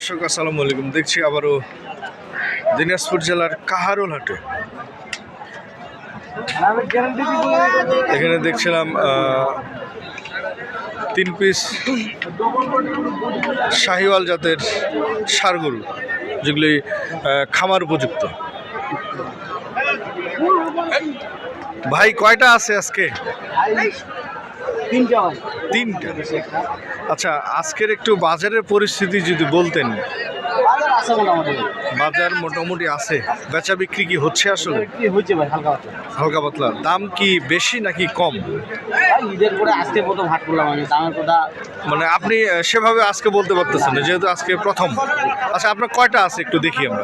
দর্শক আসসালামু আলাইকুম। দেখছি আবারও দিনাজপুর জেলার কাহারোল হাটে। এখানে দেখছিলাম 3 পিস শাহিওয়াল জাতের ষাঁড় গরু, যেগুলি খামার উপযুক্ত। ভাই কয়টা আছে আজকে? তিনটা। আচ্ছা, আজকের একটু বাজারের পরিস্থিতি যদি বলতেন। বাজার মোটামুটি আছে, বেচা বিক্রি কি হচ্ছে? আসলে হালকা পাতলা। দাম কি বেশি নাকি কম? মানে আপনি সেভাবে আজকে বলতে পারতেছেন না, যেহেতু আজকে প্রথম। আচ্ছা, আপনার কয়টা আছে একটু দেখি আমরা।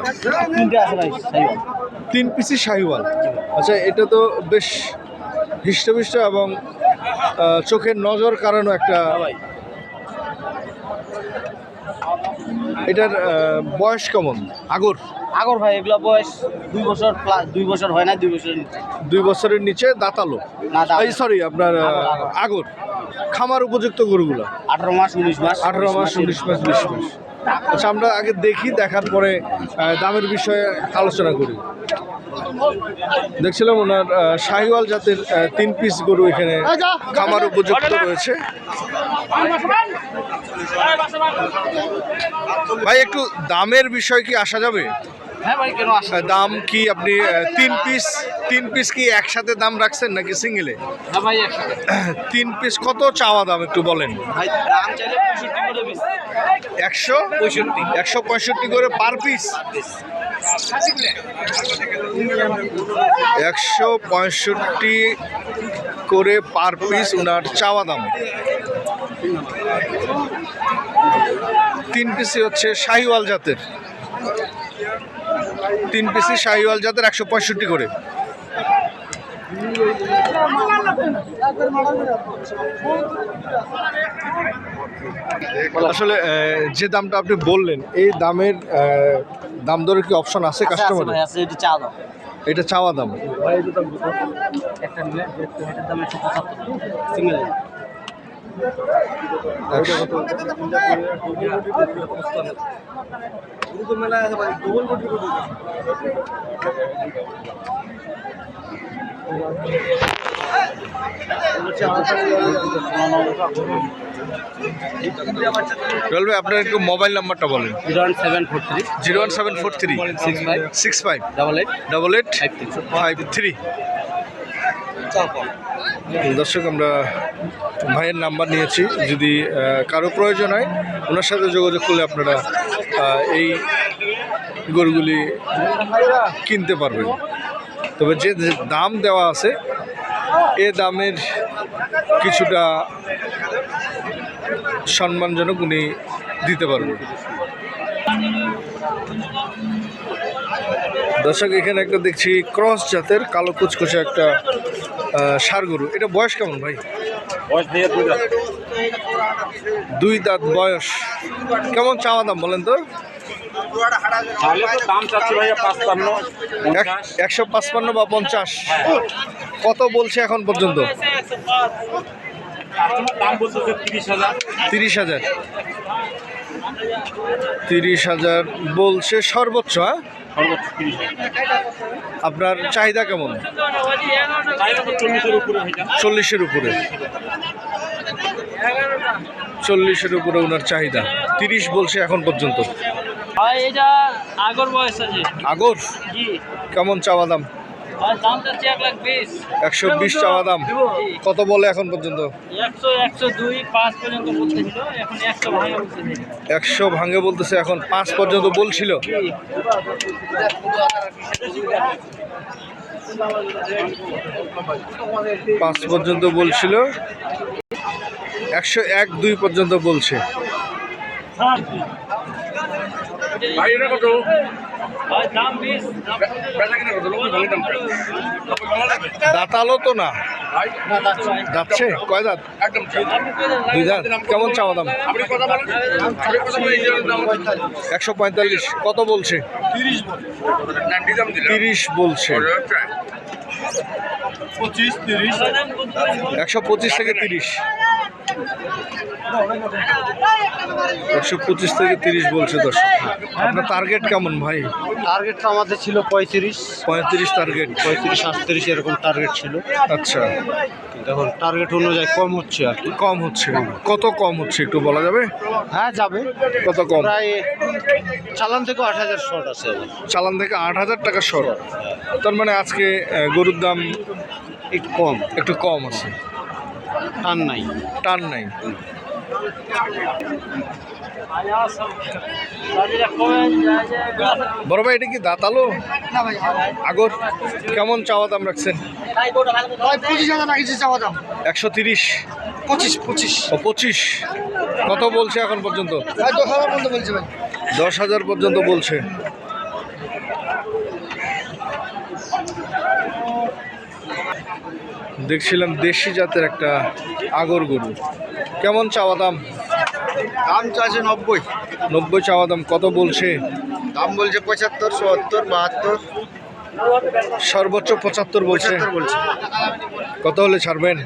3 পিসি শাহিওয়াল। আচ্ছা, এটা তো বেশ হৃষ্টপুষ্ট এবং চোখের নজর কারণও একটা। এটার বয়স কেমন? আগর ভাই, এগুলো বয়স 2 বছর প্লাস, 2 বছর হয় না, 2 বছর 2 বছরের নিচে দাঁতালো। এই সরি, আপনার আগর খামার উপযুক্ত গরুগুলো 18 মাস 19 মাস 18 মাস 19 মাস 20 মাস। আচ্ছা, আমরা আগে দেখি, দেখার পরে দামের বিষয়ে আলোচনা করি। দেখছিলাম ওনার শাহিওয়াল জাতের 3 পিস গরু এখানে খামার উপযুক্ত রয়েছে। ভাই, একটু দামের বিষয় কি আসা যাবে? হ্যাঁ ভাই, কেন আসে? দাম কি আপনি 3 পিস কি একসাথে দাম রাখছেন নাকি সিঙ্গেলে? হ্যাঁ ভাই, একসাথে। 3 পিস কত চাওয়া দাম একটু বলেন। ভাই দাম চাইলে 65 করে পিস। 165 করে পার পিস। 165 করে পার পিস ওনার চাওয়া দাম। 3 পিসি হচ্ছে শাহিওয়াল জাতের। 3 পিসি শাহিওয়াল জাতের 165 করে। আসলে যে দামটা আপনি বললেন, এই দামের দাম দরের কি অপশন আছে কাস্টমারের? আছে, এটা চা দাও। এটা চাওয়া দাম। একটা নিলে এটার দাম 175 সিঙ্গেল। বলবে আপনার একটু মোবাইল নাম্বারটা বলেন। 01743 01743 65 88 53। দর্শক, আমরা ভাইয়ের নাম্বার নিয়েছি, যদি কারো প্রয়োজন হয় ওনার সাথে যোগাযোগ করলে আপনারা এই গরুগুলি কিনতে পারবেন। তবে যে দাম দেওয়া আছে, এ দামের কিছুটা সম্মানজনক উনি দিতে পারবেন। দর্শক, এখানে একটা দেখছি ক্রস জাতের কালো কুচকুচে একটা ষাঁড় গরু। এটা বয়স কেমন ভাই? বয়স 2 দাঁত বয়স। কেমন চাওয়া দাম বলেন তো? দাম চাচ্ছি ভাইয়া 155 বা 50। কত বলছে এখন পর্যন্ত? দাম বলছে 30,000। 30,000 বলছে সর্বোচ্চ। হ্যাঁ, আপনার চাহিদা কেমন? 40-এর উপরে। 40-এর উপরে ওনার চাহিদা। 30 বলছে এখন পর্যন্ত। এটা আগর বয়স আছে। আগর? জি। কেমন চাওয়া দাম? দাম চাচ্ছি 1,20,000। 120 চাওয়া দাম। কত বলে এখন পর্যন্ত? 100, 102, 5 পর্যন্ত বলতেছিল, এখন 100 ভাঙে বলতেছে। 100 ভাঙে বলতেছে, এখন 5 পর্যন্ত বলছিল। 5 পর্যন্ত বলছিল, 101-2 পর্যন্ত বলছে। দাঁতালো তো না? যাচ্ছে কয় দাঁত? 2 দাঁত। কেমন চাওয়া দাম? 145। কত বলছে? 30 বলছে। 125 থেকে 30। 125 থেকে 30 বলছে দর্শক। আপনার টার্গেট কেমন ভাই? টার্গেটটা আমাদের ছিল 35 35 টার্গেট। 38 এরকম টার্গেট ছিল। আচ্ছা, কিন্তু এখন টার্গেট অনুযায়ী কম হচ্ছে আর কি। কম হচ্ছে। কত কম হচ্ছে একটু বলা যাবে? হ্যাঁ যাবে। কত কম? প্রায় চালান থেকে 8,000 শর্ট আছে আবার। চালান থেকে 8,000 টাকা শর্ট। তার মানে আজকে গরুর দাম একটু কম আছে, টান নাই। টান নাই। বড় ভাই এটা কি দাঁতালো আগর? কেমন চাওয়া দাম রাখছেন? 25,000 রাখছি চাওয়া দাম। 130? 25 ও 25। কত বলছে এখন পর্যন্ত? 10,000 পর্যন্ত বলছে ভাই। 10,000 পর্যন্ত বলছে। দেখছিলাম দেশি জাতের একটা আগর গরু। কেমন চাওয়া দাম? দাম চাইছে 90। 90 চাওয়া দাম। কত বলছে? দাম বলছে 75, 70, 72। সর্বোচ্চ 75 বলছে। 75 বলছে। কত হলে ছাড়বেন?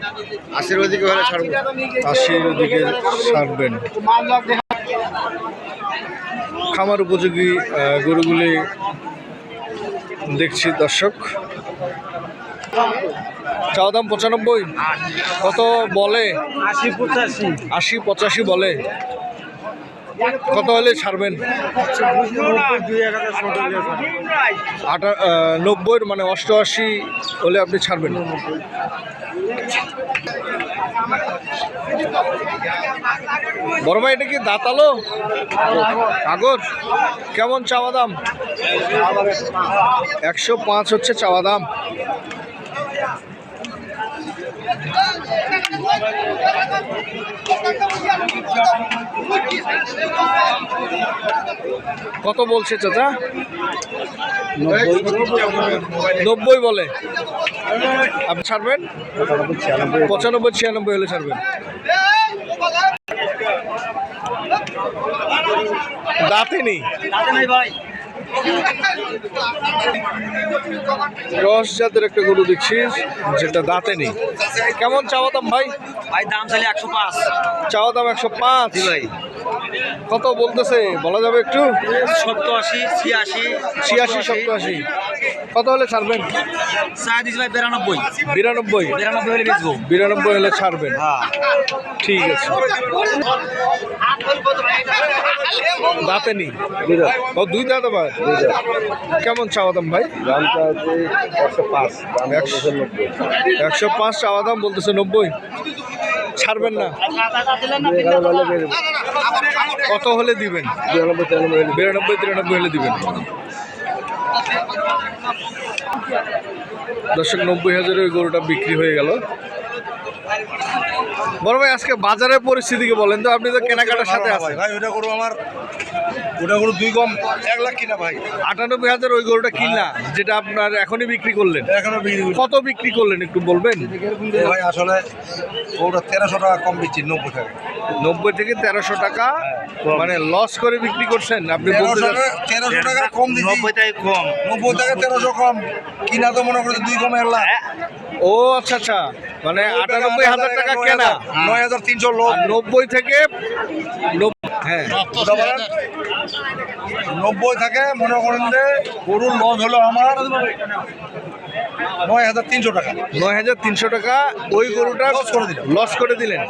80-র ওদিকে হলে ছাড়বো। 80-র দিকে ছাড়বেন। খামার উপযোগী গরুগুলি দেখছি দর্শক। চাওয়া দাম 95। কত বলে? 80-85 বলে। কত হলে ছাড়বেন? 90 মানে 88 হলে আপনি ছাড়বেন। বড় ভাই এটা কি দাঁতালো আগর? কেমন চাওয়া দাম? 105 হচ্ছে চাওয়া দাম। কত বলছে চাচা? 90 বলে। আপনি ছাড়বেন? 95-96 হলে ছাড়বেন। দাঁতে নেই ভাই। রস জাতের একটা গরু দেখছি যেটা দাঁতে নেই। কেমন চাওয়া দাম ভাই? ভাই দাম চাইলে 105। চাওয়া দাম 105 ভাই। কত বলতেছে বলা যাবে একটু? 87, 86, 86-87। কত হলে ছাড়বেন? চাই দিছি ভাই 92। 92 হলে বেচবো। 92 হলে ছাড়বেন। হ্যাঁ ঠিক আছে। দাঁতে নেই। ও দুই দাঁত আবার। কেমন চাওয়া দাম ভাই? দামটা হচ্ছে 105, দাম 105 চাওয়া দাম, বলতেছে 90। ছাড়বেন না? 11 হলে বেরোবে। কত হলে দিবেন? 92-93 হলে দিবেন। দর্শক 90,000 ওই গরুটা বিক্রি হয়ে গেল। বড় ভাই আজকে বাজারের পরিস্থিতিকে বলেন তো, আপনি তো কেনাকাটার সাথে আছেন। ভাই ওটা করবো আমার, ওটা করবো 2 কম 1 লাখ কিনা ভাই। 98,000 ওই গরুটা কিনলা, যেটা আপনার এখনই বিক্রি করলেন। এখনো বিক্রি করি। কত বিক্রি করলেন একটু বলবেন? ভাই আসলে ওটা 1300 টাকা কম বেচছি 90 টাকা। 90 থেকে 1300 টাকা মানে লস করে বিক্রি করছেন আপনি বলতে 1300 টাকা কম দিচ্ছি। 90 টাকা কম। 90 টাকা 1300 কম কিনা তো মনে করছে 2 কম 1 লাখ। ও আচ্ছা আচ্ছা, মানে 98,000 টাকা কেনা, 9,300 লোক। আর 90 থেকে হ্যাঁ 90 থেকে মনে করেন যে গরুর লস হলো আমার 9,300 টাকা। 9,300 টাকা ওই গরুটা লস করে দিলেন।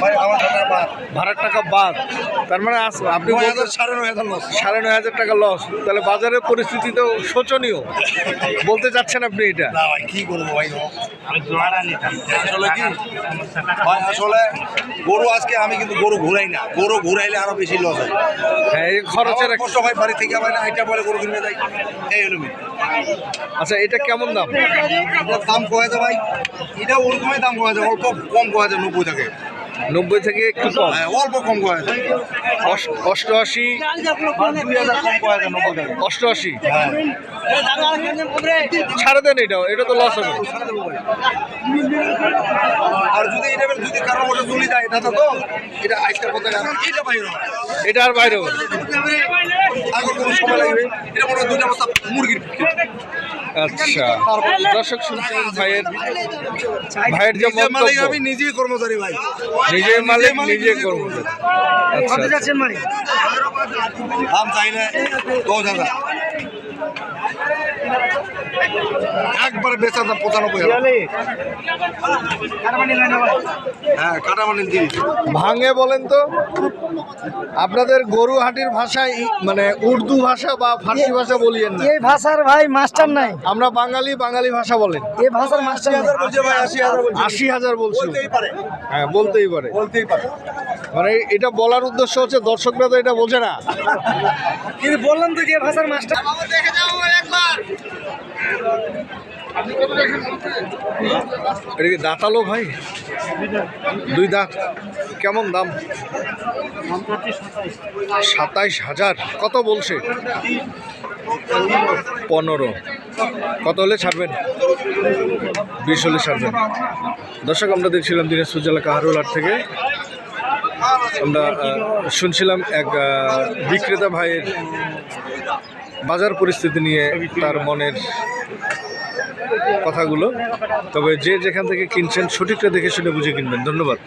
ভাই আমার টাকা বাদ। ভাড়ার টাকা বাদ। তার মানে আপনি 9,500 লস। 9,500 টাকা লস। তাহলে বাজারের পরিস্থিতি তো শোচনীয় বলতে চাচ্ছেন আপনি এটা? না ভাই কি করবো ভাই, আসলে কি ভাই, আসলে গরু আজকে আমি কিন্তু গরু ঘুরাই না, গরু ঘুরাইলে আরো বেশি লস হয়। হ্যাঁ, এই খরচের কষ্ট ভাই, বাড়ি থেকে ভাই না এটা বলে গরু কিনবে যাই, এই হলো মেয়ে। আচ্ছা, এটা কেমন দাম? এটার দাম কয়া যায় ভাই, এটা ওরকমই দাম কয়া যায়, অল্প কম কয়া যায় 90 থেকে। 90 থেকে একটু কম, হ্যাঁ, অল্প কম কয়া যায়। 88 2,000 কম কয়া যায় 90 থেকে। 88 হ্যাঁ, ছাড়ে দেন। এটা তো লস হবে। আর যদি এটা যদি কারো মধ্যে চলে যায় এটা তো এটা আজকের কথা না, এটা বাইরে হবে। এটা আর বাইরে হবে। আগে কোনো সময় লাগবে, এটা মনে হয় 2টা বস্তা মুরগির আচ্ছা, দর্শক শুনছিলেন ভাইয়ের যে নিজে মালিক, মন্তব্য, আমি নিজেই কর্মচারী ভাই। নিজে মালিক নিজে কর্মচারী। আচ্ছা, আচ্ছা। দাম চাই না 10,000, একবারে বেচা দাম 95,000। হ্যাঁ, কাটামানি দিই। ভাঙে বলেন তো, আপনাদের গরুহাটির ভাষায় মানে উর্দু ভাষা বা ফার্সি ভাষা বলিয়েন না, এই ভাষার ভাই মাস্টার নাই, আমরা বাঙালি ভাষা বলেন। এই ভাষার মাস্টার নাই। বলছে ভাই 80,000 বলছে। 80,000 বলছি। বলতেই পারে, হ্যাঁ, বলতেই পারে। বলতেই পারে। মানে এটা বলার উদ্দেশ্য হচ্ছে দর্শকরা তো এটা বোঝে না। কিন্তু বললাম তো যে ভাষার মাস্টার। এটা কি দাঁতালো ভাই? 2 দাঁত। কেমন দাম? 27,000। কত বলছে? 15। কত হলে ছাড়বেন? 20 হলে ছাড়বেন। দর্শক, আমরা দেখছিলাম দিনাজপুর জেলা কাহারোল হাট থেকে। আমরা শুনছিলাম এক বিক্রেতা ভাইয়ের বাজার পরিস্থিতি নিয়ে, তার মনের কথাগুলো। তবে যে যেখান থেকে কিনছেন সঠিকটা দেখে শুনে বুঝে কিনবেন। ধন্যবাদ।